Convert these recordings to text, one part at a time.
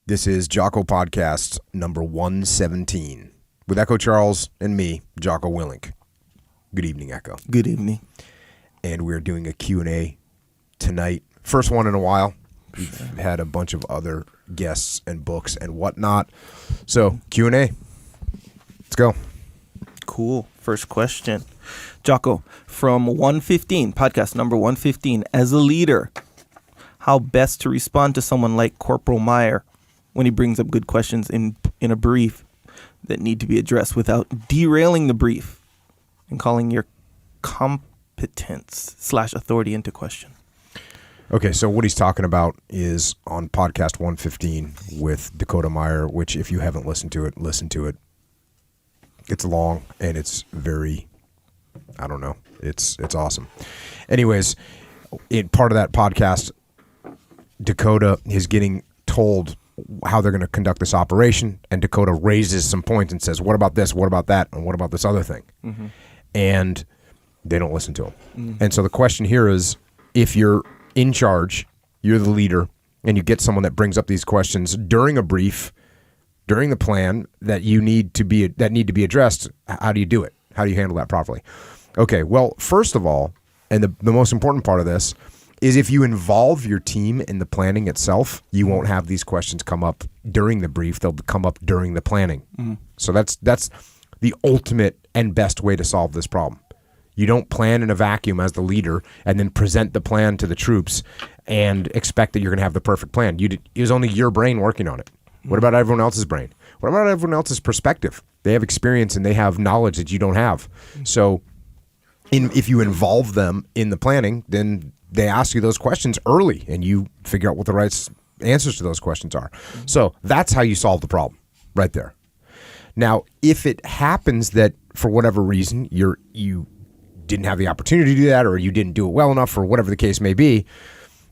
This is Jocko Podcast number 117 with Echo Charles and me, Jocko Willink. Good evening, Echo. Good evening. And we're doing a Q&A tonight. First one in a while. We've had a bunch of other guests and books and whatnot. So, Q&A. Let's go. Cool. First question. Jocko, from 115, podcast number 115, as a leader, how best to respond to someone like Corporal Meyer when he brings up good questions in a brief that need to be addressed without derailing the brief and calling your competence/authority into question? Okay, so what he's talking about is on podcast 115 with Dakota Meyer, which if you haven't listened to it, listen to it. It's long and it's very, I don't know, it's awesome. Anyways, in part of that podcast, Dakota is getting told how they're going to conduct this operation, and Dakota raises some points and says, what about this, what about that, and what about this other thing? Mm-hmm. And they don't listen to him. Mm-hmm. And so the question here is, if you're in charge, you're the leader, and you get someone that brings up these questions during a brief, during the plan that need to be addressed, how do you do it? How do you handle that properly? Okay, well, first of all, and the most important part of this is if you involve your team in the planning itself, you won't have these questions come up during the brief. They'll come up during the planning. Mm-hmm. So that's the ultimate and best way to solve this problem. You don't plan in a vacuum as the leader and then present the plan to the troops and expect that you're going to have the perfect plan. It was only your brain working on it. What about everyone else's brain? What about everyone else's perspective? They have experience and they have knowledge that you don't have. So if you involve them in the planning, then they ask you those questions early and you figure out what the right answers to those questions are. Mm-hmm. So that's how you solve the problem right there. Now, if it happens that for whatever reason you didn't have the opportunity to do that, or you didn't do it well enough, or whatever the case may be,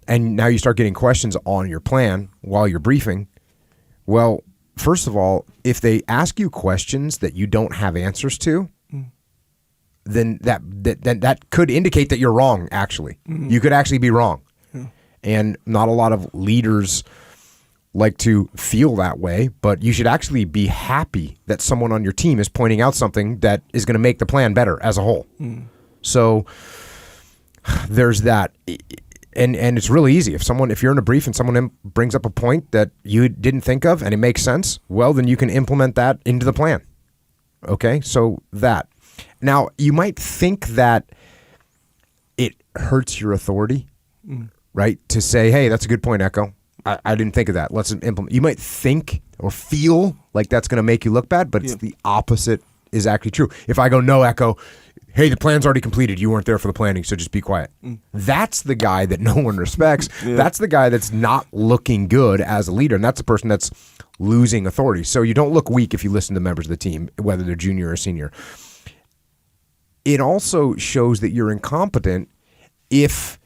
and now you start getting questions on your plan while you're briefing, well, first of all, if they ask you questions that you don't have answers to, then that could indicate that you're wrong, actually. Mm-hmm. You could actually be wrong. Yeah. And not a lot of leaders like to feel that way, but you should actually be happy that someone on your team is pointing out something that is going to make the plan better as a whole. Mm. So there's that. And it's really easy. If you're in a brief and someone brings up a point that you didn't think of and it makes sense, well, then you can implement that into the plan. Okay? So that. Now, you might think that it hurts your authority, right? To say, hey, that's a good point, Echo. I didn't think of that. Let's implement. You might think or feel like that's going to make you look bad, but it's the opposite is actually true. If I go, no, Echo, hey, the plan's already completed. You weren't there for the planning, so just be quiet. That's the guy that no one respects. Yeah. That's the guy that's not looking good as a leader, and that's the person that's losing authority. So you don't look weak if you listen to members of the team, whether they're junior or senior. It also shows that you're incompetent because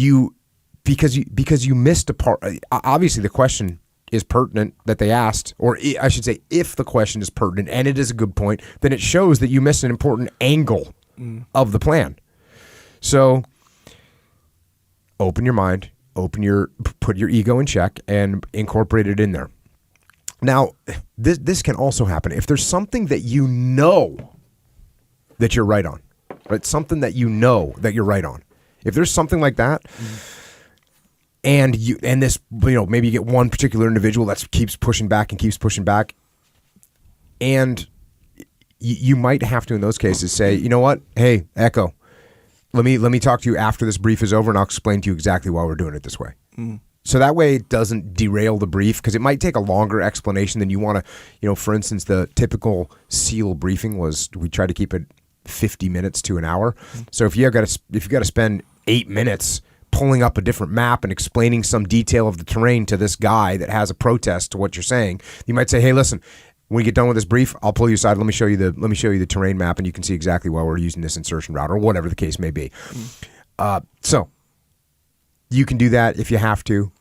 you missed a part. Obviously, the question is pertinent that they asked, or I should say, if the question is pertinent and it is a good point, then it shows that you missed an important angle of the plan. So, open your mind, put your ego in check, and incorporate it in there. Now, this can also happen if there's something that you know that you're right on, right? Something that you know that you're right on. If there's something like that, and this, maybe you get one particular individual that keeps pushing back, and you might have to, in those cases, say, you know what? Hey, Echo, let me talk to you after this brief is over, and I'll explain to you exactly why we're doing it this way. So that way it doesn't derail the brief, because it might take a longer explanation than you want to. For instance, the typical SEAL briefing was we try to keep it 50 minutes to an hour. So if you've got to spend 8 minutes pulling up a different map and explaining some detail of the terrain to this guy that has a protest to what you're saying, you might say, hey, listen, when you get done with this brief, I'll pull you aside. Let me show you the terrain map, and you can see exactly why we're using this insertion route, or whatever the case may be. So you can do that if you have to.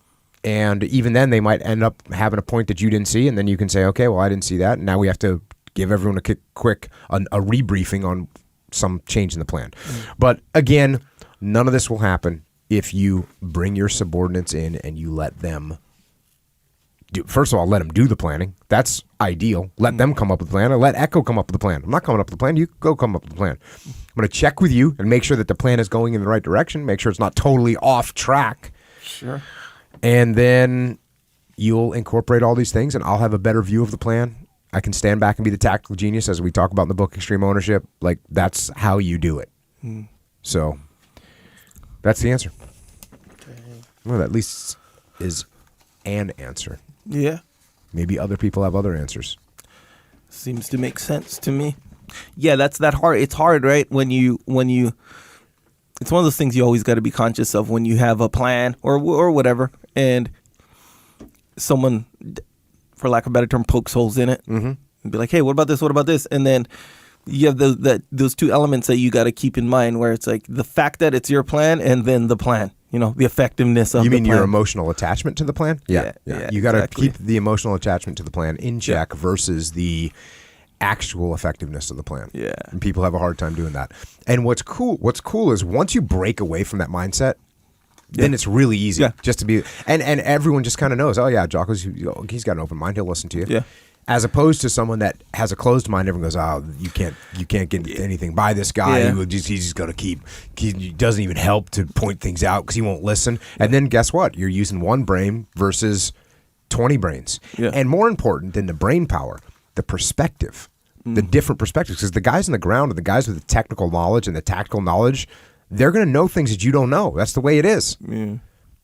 And even then, they might end up having a point that you didn't see, and then you can say, okay, well, I didn't see that. And now we have to give everyone a rebriefing on some change in the plan. But again, none of this will happen if you bring your subordinates in and you let them first of all, let them do the planning. That's ideal. Let them come up with the plan, or let Echo come up with the plan. I'm not coming up with the plan. You go come up with the plan. I'm going to check with you and make sure that the plan is going in the right direction. Make sure it's not totally off track. Sure. And then you'll incorporate all these things, and I'll have a better view of the plan. I can stand back and be the tactical genius, as we talk about in the book, Extreme Ownership. Like, that's how you do it. So that's the answer. Okay. Well, that at least is an answer. Yeah. Maybe other people have other answers. Seems to make sense to me. Yeah, that's that hard. It's hard, right? When you it's one of those things you always got to be conscious of when you have a plan or whatever, and someone, for lack of a better term, pokes holes in it. Mm-hmm. And be like, hey, what about this? What about this? And then you have those two elements that you got to keep in mind, where it's like the fact that it's your plan and then the plan. You know, the effectiveness of the plan. You mean your emotional attachment to the plan? Yeah. You got to keep the emotional attachment to the plan in check versus the actual effectiveness of the plan. Yeah. And people have a hard time doing that. And what's cool is once you break away from that mindset, then it's really easy just to be, and everyone just kind of knows, oh yeah, Jocko's, he's got an open mind, he'll listen to you. Yeah. As opposed to someone that has a closed mind, everyone goes, oh, you can't get anything by this guy. Yeah. He's just going to he doesn't even help to point things out because he won't listen. And then guess what? You're using one brain versus 20 brains. Yeah. And more important than the brain power, the perspective, the different perspectives. Because the guys on the ground and the guys with the technical knowledge and the tactical knowledge, they're going to know things that you don't know. That's the way it is. Yeah.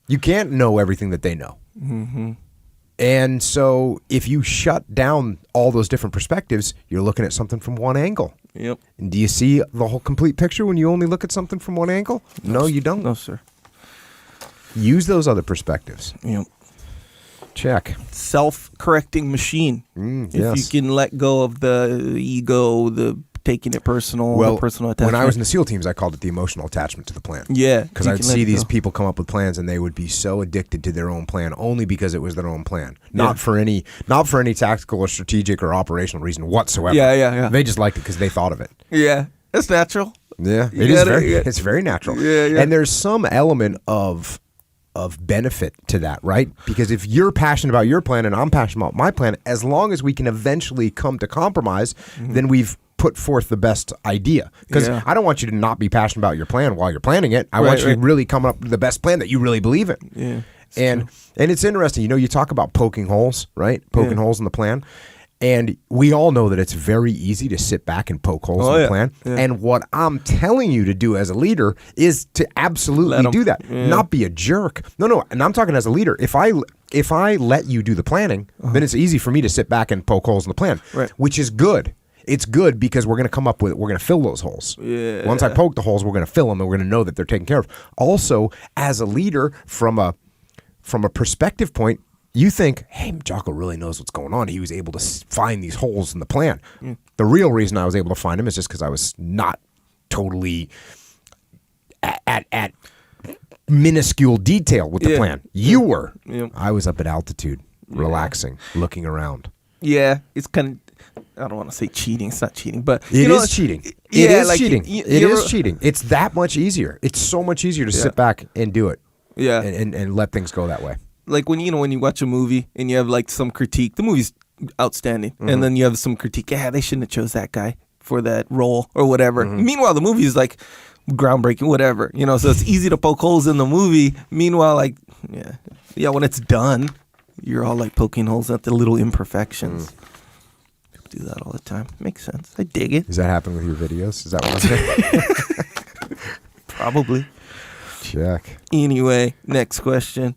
You can't know everything that they know. Mm-hmm. And so if you shut down all those different perspectives, you're looking at something from one angle. Yep. And do you see the whole complete picture when you only look at something from one angle? No, you don't. No, sir. Use those other perspectives. Yep. Check. Self-correcting machine. Yes. If you can let go of the ego, the taking it personal, the personal attachment. When I was in the SEAL teams, I called it the emotional attachment to the plan. Yeah. Because I'd see these people come up with plans and they would be so addicted to their own plan only because it was their own plan. Not for any tactical or strategic or operational reason whatsoever. Yeah. They just liked it because they thought of it. Yeah. It's natural. Yeah. It's very natural. Yeah. And there's some element of benefit to that, right? Because if you're passionate about your plan and I'm passionate about my plan, as long as we can eventually come to compromise, then we've put forth the best idea. Because I don't want you to not be passionate about your plan while you're planning it. I want you to really come up with the best plan that you really believe in. Yeah. And it's interesting, you talk about poking holes, right? Poking holes in the plan. And we all know that it's very easy to sit back and poke holes in the plan. Yeah. And what I'm telling you to do as a leader is to absolutely do that. Yeah. Not be a jerk. No. And I'm talking as a leader. If I let you do the planning, then it's easy for me to sit back and poke holes in the plan, which is good. It's good because we're going to fill those holes. Yeah. Once I poke the holes, we're going to fill them and we're going to know that they're taken care of. Also, as a leader, from a perspective point, you think, hey, Jocko really knows what's going on. He was able to find these holes in the plan. The real reason I was able to find them is just because I was not totally at minuscule detail with the plan. You were. Yeah. I was up at altitude, relaxing, looking around. Yeah, it's kind of, I don't want to say cheating. It's not cheating, but it is cheating. It is cheating. It is cheating. It's that much easier. It's so much easier to sit back and do it. Yeah, and let things go that way. Like when you watch a movie and you have like some critique, the movie's outstanding, and then you have some critique. Yeah, they shouldn't have chose that guy for that role or whatever. Meanwhile, the movie is like groundbreaking, whatever. So it's easy to poke holes in the movie. Meanwhile, like when it's done, you're all like poking holes at the little imperfections. People do that all the time. Makes sense. I dig it. Does that happen with your videos? Is that what I'm saying? Probably. Check. Anyway, next question.